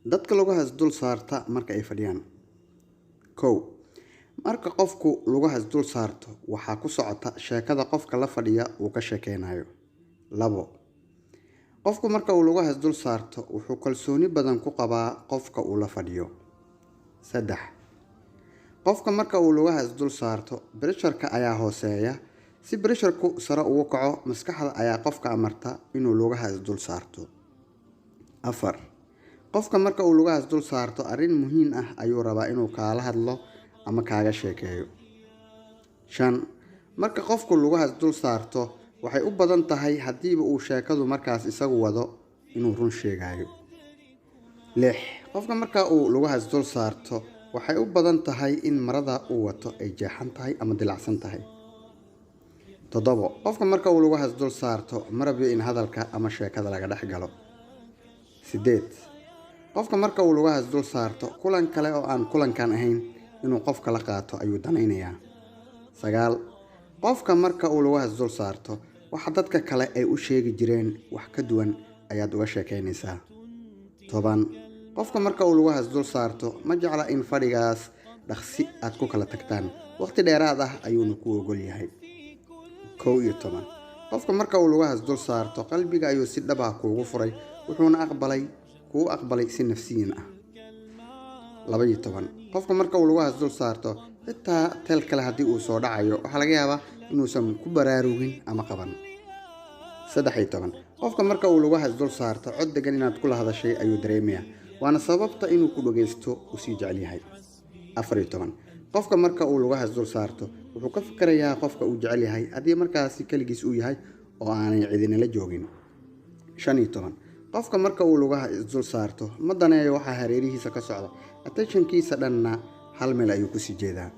dadka lugahaas dul saarta marka ay fadhiyaan. Kow, marka qofku lugahaas dul saarto waxaa ku socota sheekada qofka la fadhiya uu ka sheekeynayo. Labo, qofku marka uu lugahaas dul saarto wuxuu kalsooni badan ku qabaa qofka uu la fadhiyo. Saddex, qofka marka uu lugahaas dul saarto pressureka ayaa hooseeya. Si pressureku sare ugu kaco, maskaxda ayaa qofka amarta inuu lugahaas dul saarto. Afar, qofka marka uu lugahaas dul saarto arrin muhiim ah ayuu rabaa inuu kaala hadlo ama kaaga sheekeeyo. Shan, marka qofku lugahaas dul saarto waxay u badan tahay haddiiba uu sheekadu markaas isagu wado inuu run sheegayo. Lix, qofka marka uu lugahaas dul saarto waxay u badan tahay in marada uu wato ay jeexan tahay ama dilacsan tahay. Toddobo, qofka marka uu lugahaas dul saarto ma rabo in hadalka ama sheekada laga dhex galo. Sideed, qofka marka uu lugahaas dul saarto kulan kale oo aan kulankan ahayn inuu qofka la qaato ayuu danaynayaa. Sagaal, qofka marka uu lugahaas dul saarto waxa dadka kale ay u sheegi jireen wax ka duwan ayaad uga sheekeynaysaa. Toban, qofka marka uu lugahaas dul saarto ma jecla in fadhigaas dhaqsi aad ku kala tagtaan, waqti dheeraad ah ayuuna ku ogol yahay. 11, qofka marka uu lugahaas dul saarto qalbiga ayuu si dhab ah kuugu furay wuxuuna kuu aqbalay si nafsiyan ah. 12, qofka marka uu lugahaas dul saarto xitaa tel kale haddii uu soo dhacayo waxaa laga yaabaa inuusan ku baraarugin ama qaban. 13, qofka marka uu lugahaas dul saarto cod degan inaad kula hadashay ayuu dareemayaa, waana sababta inuu ku dhageysto uu sii jecel yahay. 14, qofka marka uu lugahaas dul saarto wuxuu ka fikirayaa qofka uu jecel yahay haddii markaasi kaligiis uu yahay oo aanay cidinala joogin. 15, qofka marka uu lugahaas dul saarto ma daneeyo waxa hareerihiisa ka socda, attentionkiisa dhanna hal meel ayuu ku sii jeedaa.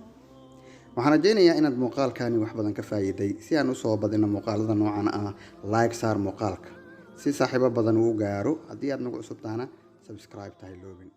waxaan rajaynayaa inaad muuqaalkani wax badan ka faa'iiday. Si aan u soo badino muuqaalada noocan ah, like saar muuqaalka si saaxiibo badan uu gaaro. Haddii aad nagu cusubtaana subscribe tahay loobin.